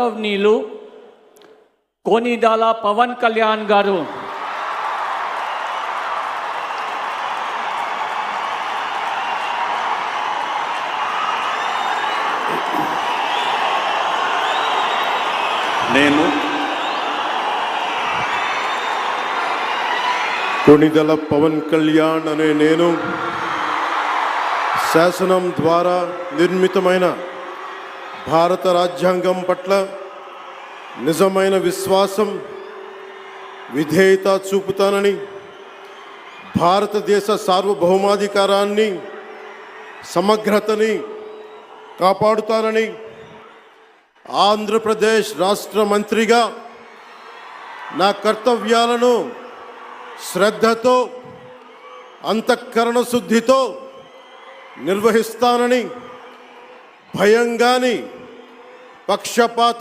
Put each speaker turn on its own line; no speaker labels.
గౌరవనీయులు కోనిదాల పవన్ కళ్యాణ్ గారు
నేను
కొనిదల పవన్ కళ్యాణ్ అనే నేను శాసనం ద్వారా నిర్మితమైన భారత రాజ్యాంగం పట్ల నిజమైన విశ్వాసం విధేయత చూపుతానని, భారతదేశ సార్వభౌమాధికారాన్ని సమగ్రతని కాపాడుతానని, ఆంధ్రప్రదేశ్ రాష్ట్ర మంత్రిగా నా కర్తవ్యాలను శ్రద్ధతో అంతఃకరణ శుద్ధితో నిర్వహిస్తానని, భయం గాని పక్షపాత